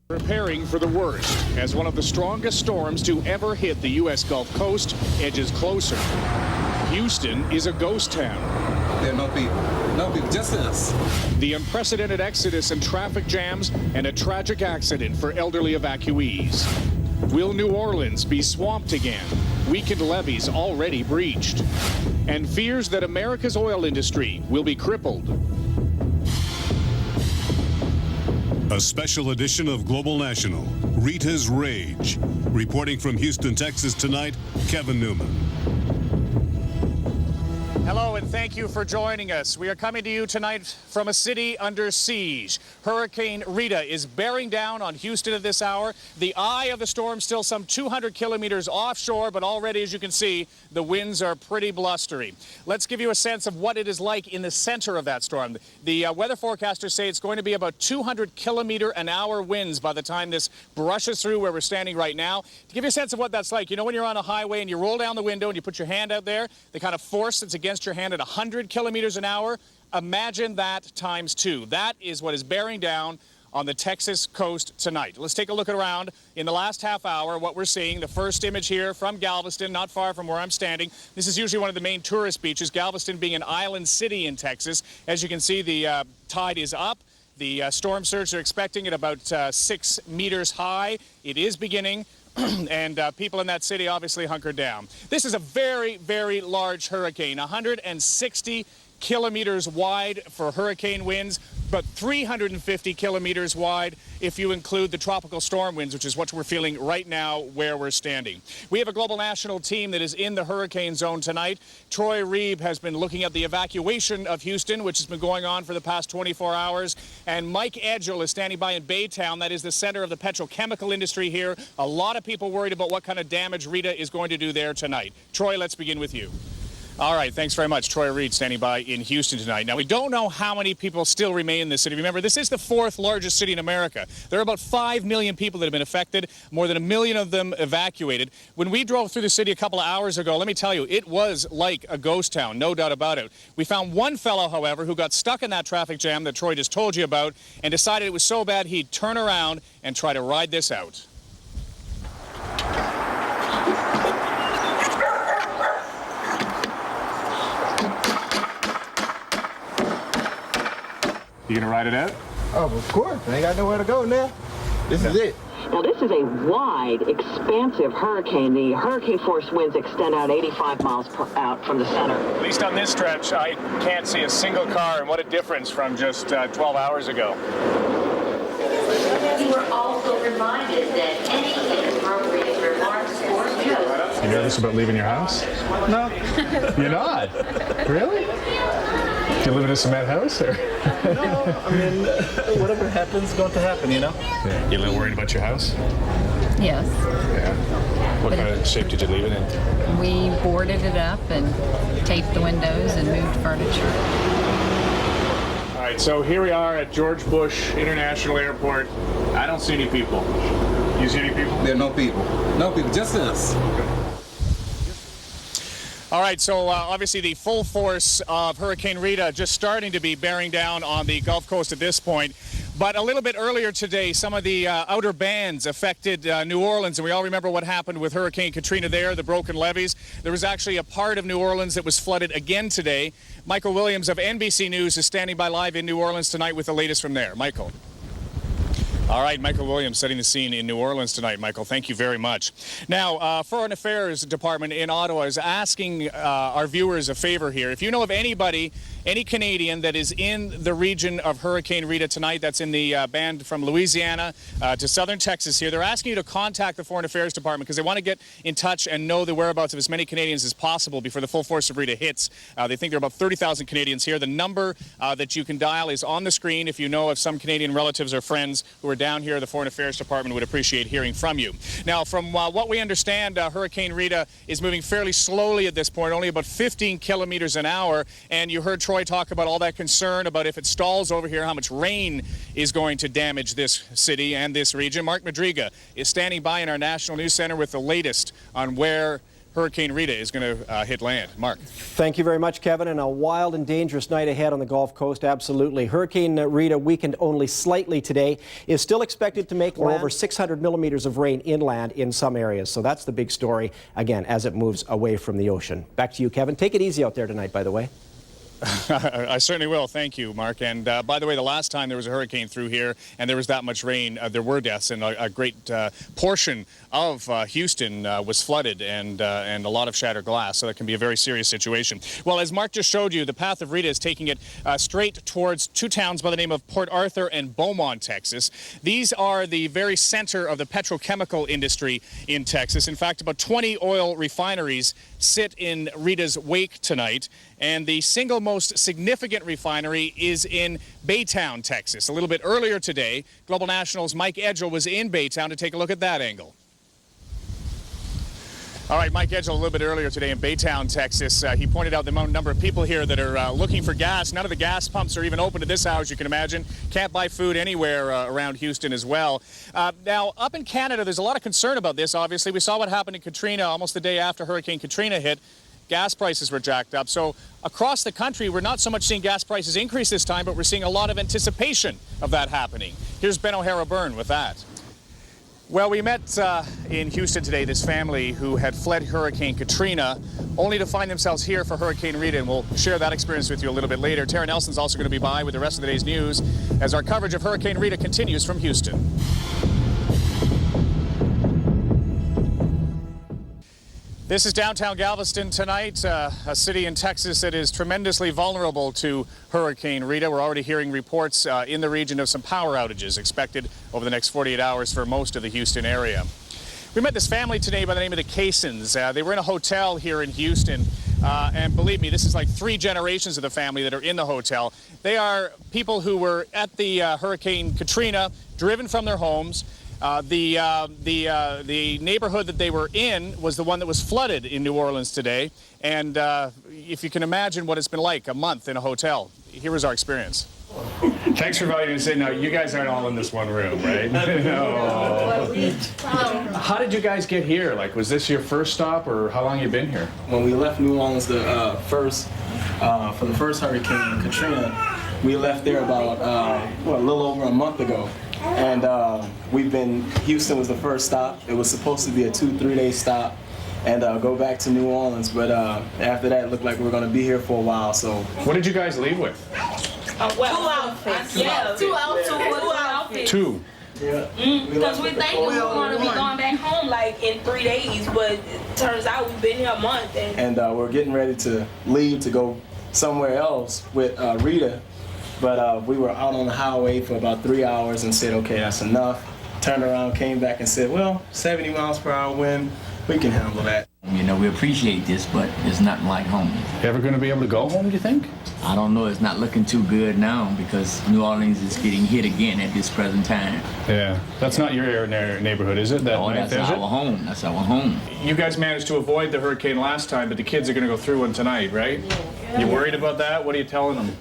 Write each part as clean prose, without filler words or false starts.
Preparing for the worst as one of the strongest storms to ever hit the U.S. Gulf Coast edges closer. Houston is a ghost town. There are no people, just us. The unprecedented exodus and traffic jams and a tragic accident for elderly evacuees. Will New Orleans be swamped again? Weakened levees already breached. And fears that America's oil industry will be crippled. A special edition of Global National, Rita's Rage. Reporting from Houston, Texas tonight, Kevin Newman. Hello and thank you for joining us. We are coming to you tonight from a city under siege. Hurricane Rita is bearing down on Houston at this hour. The eye of the storm still some 200 kilometers offshore, but already, as you can see, the winds are pretty blustery. Let's give you a sense of what it is like in the center of that storm. The weather forecasters say it's going to be about 200 kilometer an hour winds by the time this brushes through where we're standing right now. To give you a sense of what that's like, you know when you're on a highway and you roll down the window and you put your hand out there, the kind of force that's against your hand at 100 kilometers an hour, imagine that times 2. That is what is bearing down on the Texas coast tonight. Let's take a look around in the last half hour. What we're seeing, the first image here from Galveston, not far from where I'm standing. This is usually one of the main tourist beaches, Galveston being an island city in Texas. As you can see, the tide is up. The storm surge they're expecting at about 6 meters high. It is beginning. And people in that city obviously hunkered down. This is a very, very large hurricane, 160 kilometers wide for hurricane winds, but 350 kilometers wide if you include the tropical storm winds, which is what we're feeling right now where we're standing. We have a Global National team that is in the hurricane zone tonight. Troy Reeb has been looking at the evacuation of Houston, which has been going on for the past 24 hours. And Mike Edgell is standing by in Baytown. That is the center of the petrochemical industry here. A lot of people worried about what kind of damage Rita is going to do there tonight. Troy, let's begin with you. All right, thanks very much. Troy Reed standing by in Houston tonight. Now, we don't know how many people still remain in this city. Remember, this is the 4th largest city in America. There are about 5 million people that have been affected, more than 1 million of them evacuated. When we drove through the city a couple of hours ago, let me tell you, it was like a ghost town, no doubt about it. We found one fellow, however, who got stuck in that traffic jam that Troy just told you about and decided it was so bad he'd turn around and try to ride this out. You gonna ride it out? Oh, of course. I ain't got nowhere to go now. This is it. Now, this is a wide, expansive hurricane. The hurricane force winds extend out 85 miles out from the center. At least on this stretch, I can't see a single car, and what a difference from just 12 hours ago. You were also reminded that any inappropriate remarks or jokes... You nervous about leaving your house? No. You're not? Really? Do you live in a cement house, or? No, I mean, whatever happens, going to happen, you know? Yeah. You a little worried about your house? Yes. Yeah. What kind of shape did you leave it in? We boarded it up and taped the windows and moved furniture. All right, so here we are at George Bush International Airport. I don't see any people. You see any people? There are no people, just us. All right, so obviously the full force of Hurricane Rita just starting to be bearing down on the Gulf Coast at this point. But a little bit earlier today, some of the outer bands affected New Orleans, and we all remember what happened with Hurricane Katrina there, the broken levees. There was actually a part of New Orleans that was flooded again today. Michael Williams of NBC News is standing by live in New Orleans tonight with the latest from there. Michael. All right, Michael Williams setting the scene in New Orleans tonight. Michael, thank you very much. Now, Foreign Affairs Department in Ottawa is asking our viewers a favor here. If you know of anybody, any Canadian that is in the region of Hurricane Rita tonight, that's in the band from Louisiana to southern Texas here, they're asking you to contact the Foreign Affairs Department because they want to get in touch and know the whereabouts of as many Canadians as possible before the full force of Rita hits. They think there are about 30,000 Canadians here. The number that you can dial is on the screen if you know of some Canadian relatives or friends who are down here. The Foreign Affairs Department would appreciate hearing from you. Now, from what we understand, Hurricane Rita is moving fairly slowly at this point, only about 15 kilometers an hour, and you heard Troy talk about all that concern about if it stalls over here, how much rain is going to damage this city and this region. Mark Madriga is standing by in our National News Center with the latest on where Hurricane Rita is going to hit land. Mark. Thank you very much, Kevin. And a wild and dangerous night ahead on the Gulf Coast. Absolutely. Hurricane Rita, weakened only slightly today, is still expected to make over 600 millimeters of rain inland in some areas. So that's the big story, again, as it moves away from the ocean. Back to you, Kevin. Take it easy out there tonight, by the way. I certainly will. Thank you, Mark. And by the way, the last time there was a hurricane through here and there was that much rain, there were deaths, and a great portion of Houston was flooded and a lot of shattered glass. So that can be a very serious situation. Well, as Mark just showed you, the path of Rita is taking it straight towards two towns by the name of Port Arthur and Beaumont, Texas. These are the very center of the petrochemical industry in Texas. In fact, about 20 oil refineries sit in Rita's wake tonight. And the single most significant refinery is in Baytown, Texas. A little bit earlier today, Global National's Mike Edgell was in Baytown to take a look at that angle. All right, Mike Edgell, a little bit earlier today in Baytown, Texas, he pointed out the number of people here that are looking for gas. None of the gas pumps are even open at this hour, as you can imagine. Can't buy food anywhere around Houston as well. Now, up in Canada, there's a lot of concern about this, obviously. We saw what happened in Katrina almost the day after Hurricane Katrina hit. Gas prices were jacked up. So across the country, we're not so much seeing gas prices increase this time, but we're seeing a lot of anticipation of that happening. Here's Ben O'Hara-Byrne with that. Well, we met in Houston today this family who had fled Hurricane Katrina, only to find themselves here for Hurricane Rita, and we'll share that experience with you a little bit later. Tara Nelson's also going to be by with the rest of the day's news as our coverage of Hurricane Rita continues from Houston. This is downtown Galveston tonight, a city in Texas that is tremendously vulnerable to Hurricane Rita. We're already hearing reports in the region of some power outages expected over the next 48 hours for most of the Houston area. We met this family today by the name of the Caissons. They were in a hotel here in Houston, and believe me, this is like 3 generations of the family that are in the hotel. They are people who were at the Hurricane Katrina, driven from their homes. The neighborhood that they were in was the one that was flooded in New Orleans today. And if you can imagine what it's been like a month in a hotel, here was our experience. Thanks for inviting us in. Now, you guys aren't all in this one room, right? No. How did you guys get here? Like, was this your first stop, or how long have you been here? When we left New Orleans for the first Hurricane Katrina, we left there about a little over a month ago. And Houston was the first stop. It was supposed to be a 2-3 day stop and go back to New Orleans. But after that, it looked like we were going to be here for a while. So, what did you guys leave with? 2 outfits. Yeah, 2 outfits. 2? Yeah. Because we think we were going to be going back home like in 3 days, but it turns out we've been here a month. And we're getting ready to leave to go somewhere else with Rita. But we were out on the highway for about 3 hours and said, okay, that's enough. Turned around, came back and said, well, 70 miles per hour wind, we can handle that. You know, we appreciate this, but it's nothing like home. You ever going to be able to go home, do you think? I don't know. It's not looking too good now because New Orleans is getting hit again at this present time. Yeah. That's not your neighborhood, is it? That's our home. That's our home. You guys managed to avoid the hurricane last time, but the kids are going to go through one tonight, right? You worried about that? What are you telling them?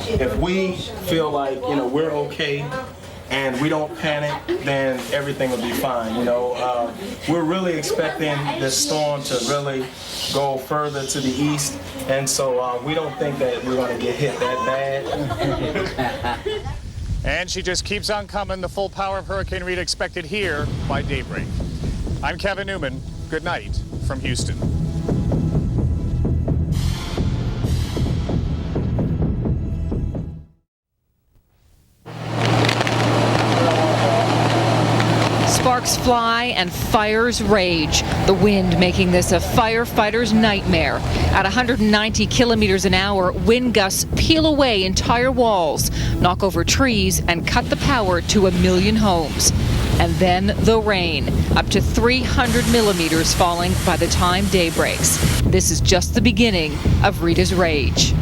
If we feel like, we're okay and we don't panic, then everything will be fine. We're really expecting this storm to really go further to the east, and so we don't think that we're going to get hit that bad. And she just keeps on coming. The full power of Hurricane Rita expected here by daybreak. I'm Kevin Newman. Good night from Houston. Sparks fly and fires rage. The wind making this a firefighter's nightmare. At 190 kilometers an hour, wind gusts peel away entire walls, knock over trees, and cut the power to 1 million homes. And then the rain, up to 300 millimeters falling by the time day breaks. This is just the beginning of Rita's rage.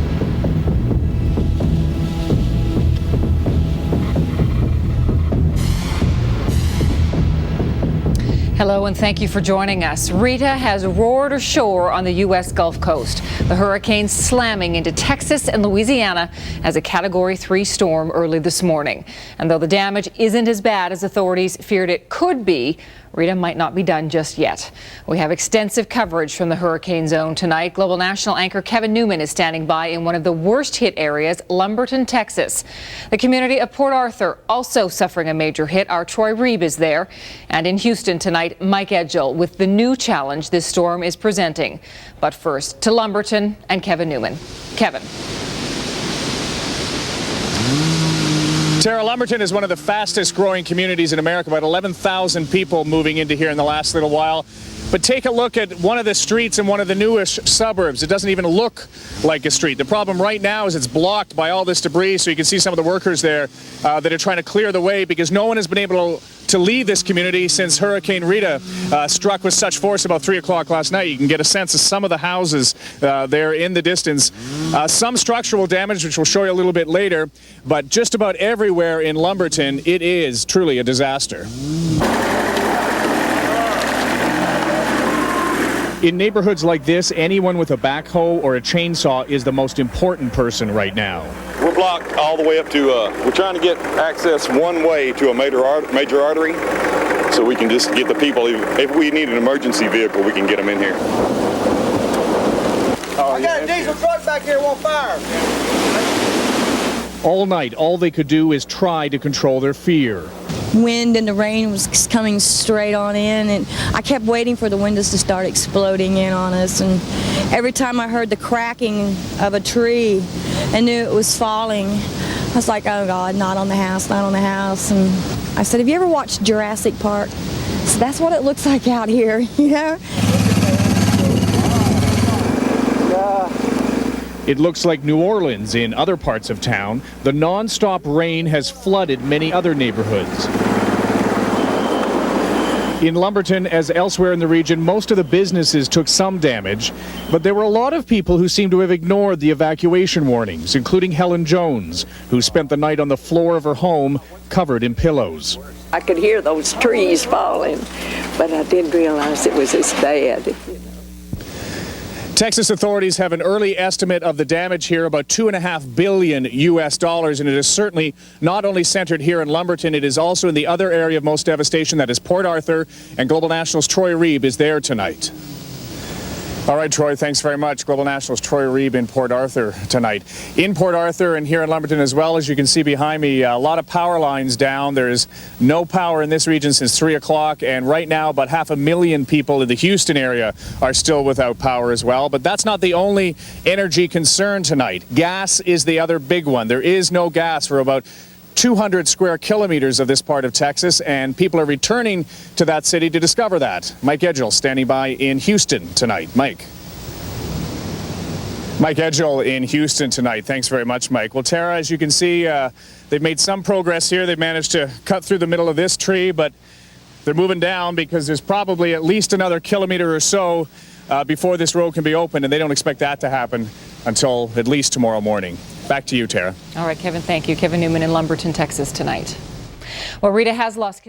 Hello and thank you for joining us. Rita has roared ashore on the U.S. Gulf Coast. The hurricane slamming into Texas and Louisiana as a Category 3 storm early this morning. And though the damage isn't as bad as authorities feared it could be, Rita might not be done just yet. We have extensive coverage from the hurricane zone tonight. Global National anchor Kevin Newman is standing by in one of the worst hit areas, Lumberton, Texas. The community of Port Arthur also suffering a major hit. Our Troy Reeb is there. And in Houston tonight, Mike Edgell with the new challenge this storm is presenting. But first to Lumberton and Kevin Newman. Kevin. Tara, Lumberton is one of the fastest growing communities in America, about 11,000 people moving into here in the last little while. But take a look at one of the streets in one of the newest suburbs. It doesn't even look like a street. The problem right now is it's blocked by all this debris, so you can see some of the workers there that are trying to clear the way because no one has been able to leave this community since Hurricane Rita struck with such force about 3 o'clock last night. You can get a sense of some of the houses there in the distance. Some structural damage, which we'll show you a little bit later, but just about everywhere in Lumberton, it is truly a disaster. In neighborhoods like this, anyone with a backhoe or a chainsaw is the most important person right now. We're blocked all the way up to, we're trying to get access one way to a major artery so we can just get the people, if we need an emergency vehicle, we can get them in here. I got a diesel truck back here on fire. All night, all they could do is try to control their fear. Wind and the rain was coming straight on in, and I kept waiting for the windows to start exploding in on us, and every time I heard the cracking of a tree and knew it was falling, I was like, oh God, not on the house, not on the house. And I said, have you ever watched Jurassic Park? So that's what it looks like out here, you know? It looks like New Orleans in other parts of town. The non-stop rain has flooded many other neighborhoods. In Lumberton, as elsewhere in the region, most of the businesses took some damage, but there were a lot of people who seem to have ignored the evacuation warnings, including Helen Jones, who spent the night on the floor of her home covered in pillows. I could hear those trees falling, but I didn't realize it was as bad. Texas authorities have an early estimate of the damage here, about $2.5 billion US, and it is certainly not only centered here in Lumberton, it is also in the other area of most devastation, that is Port Arthur, and Global National's Troy Reeb is there tonight. All right, Troy, thanks very much. Global National's Troy Reeb in Port Arthur tonight. In Port Arthur and here in Lumberton as well, as you can see behind me, a lot of power lines down. There is no power in this region since 3 o'clock, and right now about 500,000 people in the Houston area are still without power as well. But that's not the only energy concern tonight. Gas is the other big one. There is no gas for about 200 square kilometers of this part of Texas, and people are returning to that city to discover that. Mike Edgell standing by in Houston tonight. Mike. Mike Edgell in Houston tonight. Thanks very much, Mike. Well, Tara, as you can see, they've made some progress here. They've managed to cut through the middle of this tree, but they're moving down because there's probably at least another kilometer or so before this road can be opened, and they don't expect that to happen until at least tomorrow morning. Back to you, Tara. All right, Kevin, thank you. Kevin Newman in Lumberton, Texas tonight. Well, Rita has lost